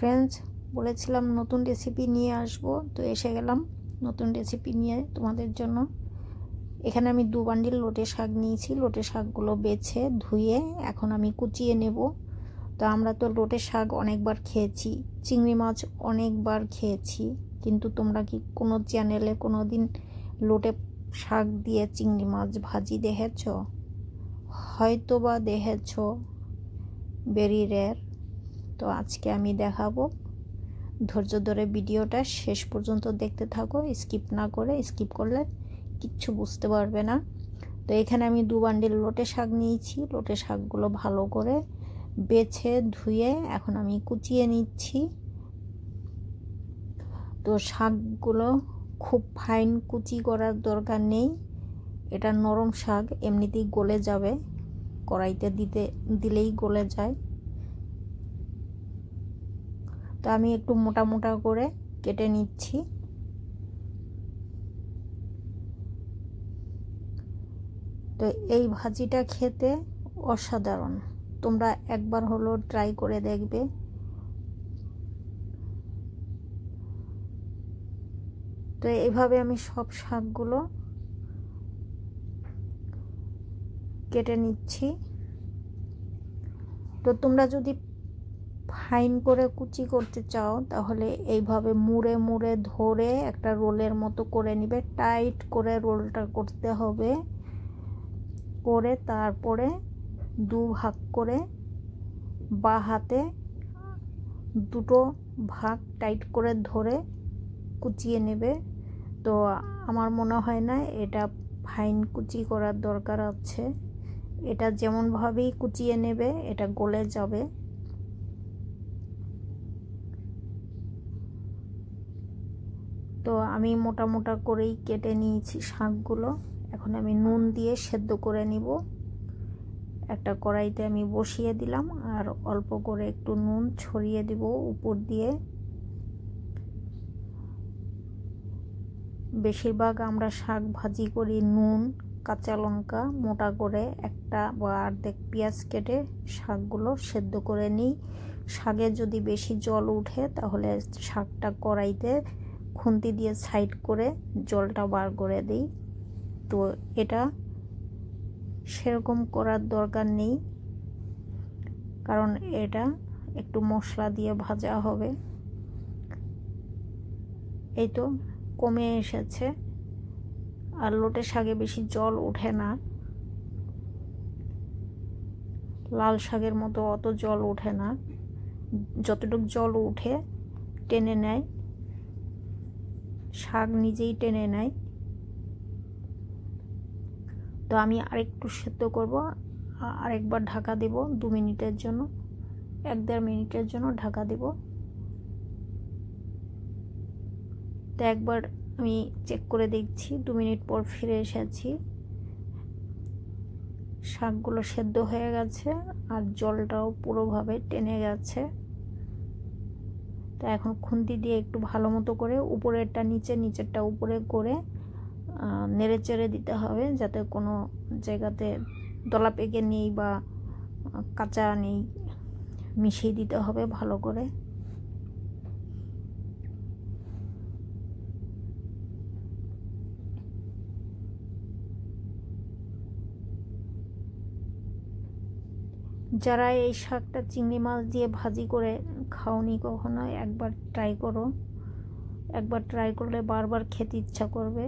Friends, বলেছিলাম নতুন recipe নিয়ে আসব, তো এসে গেলাম নতুন রেসিপি নিয়ে তোমাদের জন্য। এখানে আমি 2 বান্ডিল লোটে শাক নিয়েছি। লোটে শাকগুলো বেছে ধুয়ে এখন আমি কুচিয়ে নেব। তো আমরা তো লোটে শাক অনেকবার খেয়েছি, চিংড়ি মাছ অনেকবার খেয়েছি, কিন্তু তোমরা কি কোনো চ্যানেলে কোনো দিন লোটে শাক দিয়ে চিংড়ি মাছ ভাজি দেখেছ? হয়তো বা দেখেছ, ভেরি রেয়ার। তো আজকে আমি দেখাবো। ধৈর্য ধরে ভিডিওটা শেষ পর্যন্ত দেখতে থাকো, স্কিপ না করে। স্কিপ করলে কিচ্ছু বুঝতে পারবে না। তো এখানে আমি 2 বান্ডিল লোটে শাক নিয়েছি। লোটে শাকগুলো ভালো করে বেছে ধুয়ে এখন আমি কুচিয়ে নিচ্ছি। তো শাকগুলো খুব ফাইন কুচি করার দরকার নেই, এটা নরম শাক, এমনিতেই গলে যাবে, কড়াইতে দিলেই গলে যায়। তো আমি একটু মোটা মোটা করে কেটে নিচ্ছি। তো এই ভাজিটা খেতে অসাধারণ, তোমরা একবার হলো ট্রাই করে দেখবে। তো এইভাবে আমি সব শাকগুলো কেটে নিচ্ছি। তো তোমরা যদি ফাইন করে কুচি করতে চাও তাহলে এইভাবে মুড়ে মুড়ে ধরে একটা রোলের মতো করে নিবে। টাইট করে রোলটা করতে হবে, করে তারপরে 2 ভাগ করে বা হাতে 2টো ভাগ টাইট করে ধরে কুচিয়ে নেবে। তো আমার মনে হয় না এটা ফাইন কুচি করার দরকার আছে, এটা যেমনভাবেই কুচিয়ে নেবে এটা গলে যাবে। তো আমি মোটা মোটা করেই কেটে নিয়েছি শাকগুলো। এখন আমি নুন দিয়ে সেদ্ধ করে নিব। একটা কড়াইতে আমি বসিয়ে দিলাম আর অল্প করে একটু নুন ছড়িয়ে দিব উপর দিয়ে। বেশিরভাগ আমরা শাক ভাজি করি নুন, কাঁচা লঙ্কা, মোটা করে একটা বা অর্ধেক পেঁয়াজ কেটে শাকগুলো সেদ্ধ করে নিই। শাকে যদি বেশি জল উঠে তাহলে শাকটা কড়াইতে খুন্তি দিয়ে সাইড করে জলটা বার করে দিই। তো এটা সেরকম করার দরকার নেই, কারণ এটা একটু মশলা দিয়ে ভাজা হবে। এই তো কমে এসেছে, আর লোটে শাকে বেশি জল ওঠে না, লাল শাকের মতো অত জল ওঠে না। যতটুকু জল উঠে টেনে নেয়, শাক নিজেই টেনে নেয়। তো আমি আরেকটু সেদ্ধ করব, আরেকবার ঢাকা দেব 2 মিনিটের জন্য, 1-1.5 মিনিটের জন্য ঢাকা দেব। তো একবার আমি চেক করে দেখছি, 2 মিনিট পর ফিরে এসেছি। শাকগুলো সেদ্ধ হয়ে গেছে আর জলটাও পুরোভাবে টেনে গেছে। তো এখন খুন্তি দিয়ে একটু ভালো মতো করে উপরেরটা নিচে, নিচেরটা উপরে করে নেড়ে চেড়ে দিতে হবে, যাতে কোনো জায়গাতে দলা পেকে নেই বা কাঁচা নেই, মিশিয়ে দিতে হবে ভালো করে। যারা এই শাকটা চিংড়ি মাছ দিয়ে ভাজি করে খাওনি কখনো, একবার ট্রাই করো। একবার ট্রাই করলে বারবার খেতে ইচ্ছা করবে।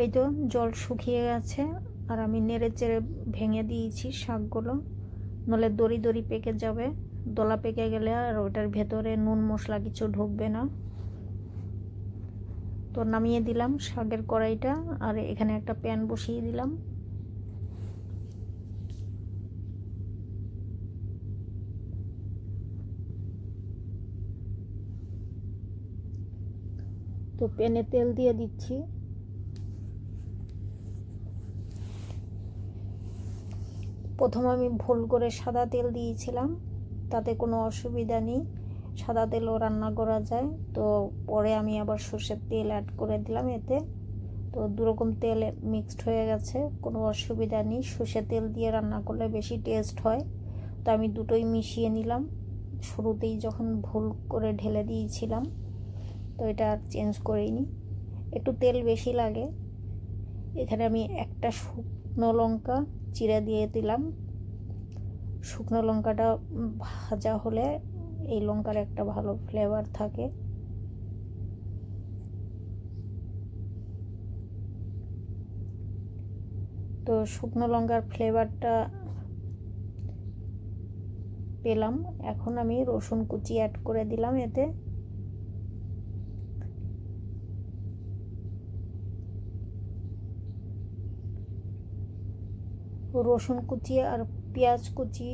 এই তো জল শুকিয়ে গেছে আর আমি নেড়ে চেড়ে ভেঙে দিয়েছি শাকগুলো, নলে দড়ি দড়ি পেকে যাবে। দলা পেকে গেলে আর ওটার ভেতরে নুন মশলা কিছু ঢুকবে না। তো নামিয়ে দিলাম শাকের কড়াইটা, আর এখানে একটা প্যান বসিয়ে দিলাম। তো প্যানে তেল দিয়ে দিচ্ছি। প্রথম আমি ভুল করে সাদা তেল দিয়েছিলাম, তাতে কোনো অসুবিধা নেই, সাদা তেলও রান্না করা যায়। তো পরে আমি আবার সর্ষের তেল অ্যাড করে দিলাম এতে। তো দুরকম তেল মিক্সড হয়ে গেছে, কোনো অসুবিধা নেই। সর্ষে তেল দিয়ে রান্না করলে বেশি টেস্ট হয়। তো আমি দুটোই মিশিয়ে নিলাম। শুরুতেই যখন ভুল করে ঢেলে দিয়েছিলাম, তো এটা আর চেঞ্জ করিনি। একটু তেল বেশি লাগে। এখানে আমি একটা শুকনো লঙ্কা চিড়ে দিয়ে দিলাম। শুকনো লঙ্কাটা ভাজা হলে এই লঙ্কার একটা ভালো ফ্লেভার থাকে। তো শুকনো লঙ্কার ফ্লেভারটা পেলাম। এখন আমি রসুন কুচি অ্যাড করে দিলাম এতে। রসুন কুচি আর পেঁয়াজ কুচি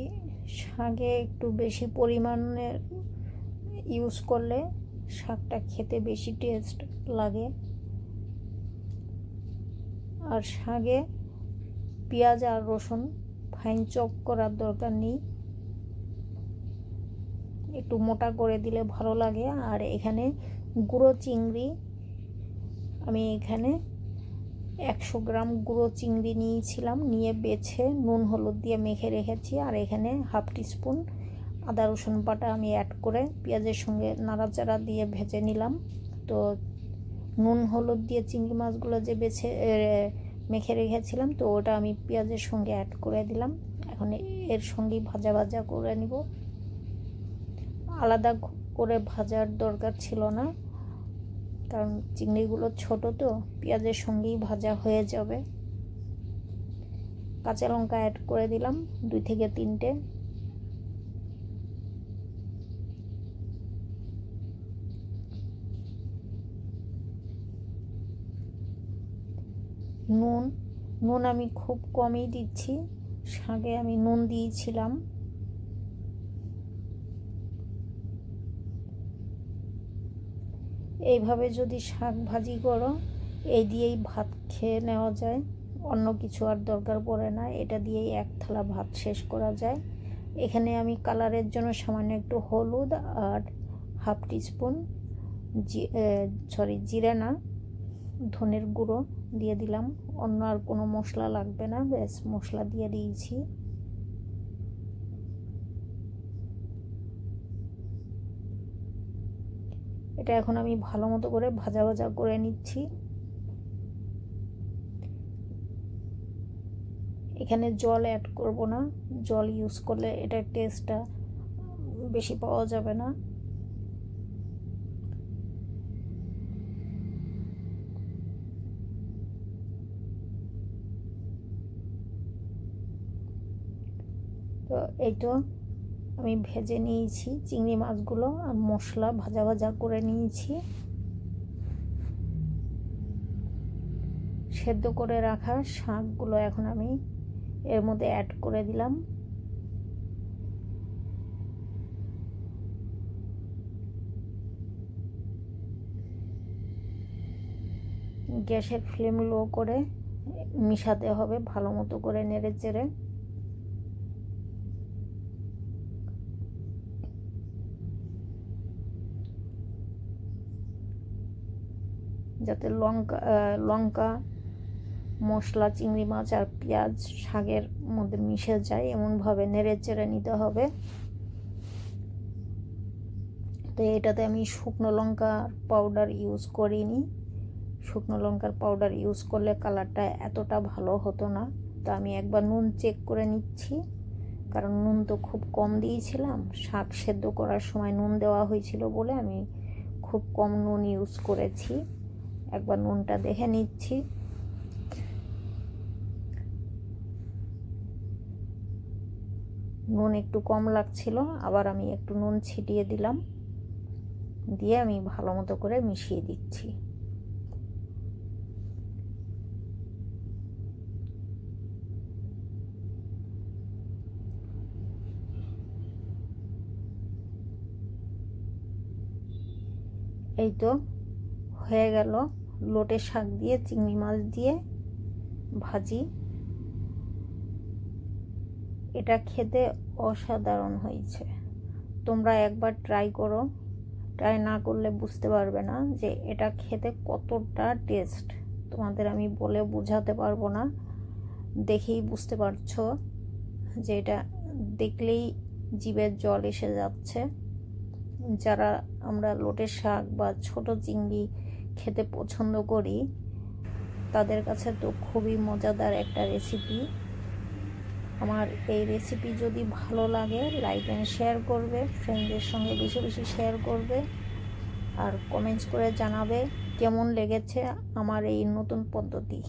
শাকে একটু বেশি পরিমাণে ইউজ করলে শাকটা খেতে বেশি টেস্ট লাগে। আর শাকে পেঁয়াজ আর রসুন ফাইন চপ করার দরকার নেই, একটু মোটা করে দিলে ভালো লাগে। আর এখানে গুঁড়ো চিংড়ি, আমি এখানে 100 গ্রাম গুঁড়ো চিংড়ি নিয়েছিলাম, নিয়ে বেছে নুন হলুদ দিয়ে মেখে রেখেছি। আর এখানে হাফ টিস্পুন আদা রসুন বাটা আমি অ্যাড করে পেঁয়াজের সঙ্গে নাড়াচাড়া দিয়ে ভেজে নিলাম। তো নুন হলুদ দিয়ে চিংড়ি মাছগুলো যে মেখে রেখেছিলাম, তো ওটা আমি পেঁয়াজের সঙ্গে অ্যাড করে দিলাম। এখন এর সঙ্গেই ভাজা ভাজা করে নিব। আলাদা করে ভাজার দরকার ছিল না, কারণ চিংড়িগুলো ছোট, তো পেঁয়াজের সঙ্গেই ভাজা হয়ে যাবে। কাঁচা লঙ্কা অ্যাড করে দিলাম 2 থেকে 3টে। নুন আমি খুব কমই দিচ্ছি, শাকে আমি নুন দিয়েছিলাম। এইভাবে যদি শাক ভাজি করো, এই দিয়েই ভাত খেয়ে নেওয়া যায়, অন্য কিছু আর দরকার পড়ে না। এটা দিয়েই এক থালা ভাত শেষ করা যায়। এখানে আমি কালারের জন্য সামান্য একটু হলুদ আর হাফ টিস্পুন জিরে না, ধনের গুঁড়ো দিয়ে দিলাম। অন্য আর কোনো মশলা লাগবে না, ব্যাস মশলা দিয়ে দিয়েছি। এটা এখন আমি ভালো মতো করে ভাজা ভাজা করে নিচ্ছি। এখানে জল অ্যাড করব না, জল ইউজ করলে এটার টেস্টটা বেশি পাওয়া যাবে না। তো এই তো আমি ভেজে নিয়েছি চিংড়ি মাছগুলো, আর মশলা ভাজা ভাজা করে নিয়েছি। সেদ্ধ করে রাখা শাকগুলো এখন আমি এর মধ্যে অ্যাড করে দিলাম। গ্যাসের ফ্লেম লো করে মিশাতে হবে ভালো মতো করে নেড়ে চেড়ে। যাতে লঙ্কা মশলা চিংড়ি মাছ আর পেঁয়াজ শাকের মধ্যে মিশে যায়, এমনভাবে নেড়ে চেড়ে নিতে হবে। তো এটাতে আমি শুকনো লঙ্কার পাউডার ইউজ করিনি। শুকনো লঙ্কার পাউডার ইউজ করলে কালারটা এতটা ভালো হতো না। তো আমি একবার নুন চেক করে নিচ্ছি, কারণ নুন তো খুব কম দিয়েছিলাম। শাক সেদ্ধ করার সময় নুন দেওয়া হয়েছিল বলে আমি খুব কম নুন ইউজ করেছি। একবার নুনটা দেখে নিচ্ছি। নুন একটু কম লাগছিল, আবার আমি একটু নুন ছিটিয়ে দিলাম, দিয়ে আমি ভালো মতো করে মিশিয়ে দিচ্ছি। এই তো হয়ে গেল লোটে শাক দিয়ে চিংড়ি মাছ দিয়ে ভাজি। এটা খেতে অসাধারণ হয়েছে। তোমরা একবার ট্রাই করো, ট্রাই না করলে বুঝতে পারবে না যে এটা খেতে কতটা টেস্ট। তোমাদের আমি বলে বোঝাতে পারবো না, দেখেই বুঝতে পারছো যে এটা দেখলেই জিভের জল এসে যাচ্ছে। যারা আমরা লোটের শাক বা ছোট চিংড়ি খেতে পছন্দ করি তাদের কাছে তো খুবই মজাদার একটা রেসিপি। আমার এই রেসিপি যদি ভালো লাগে লাইক অ্যান্ড শেয়ার করবে, ফ্রেন্ডদের সঙ্গে বেশি বেশি শেয়ার করবে, আর কমেন্টস করে জানাবে কেমন লেগেছে আমার এই নতুন পদ্ধতি।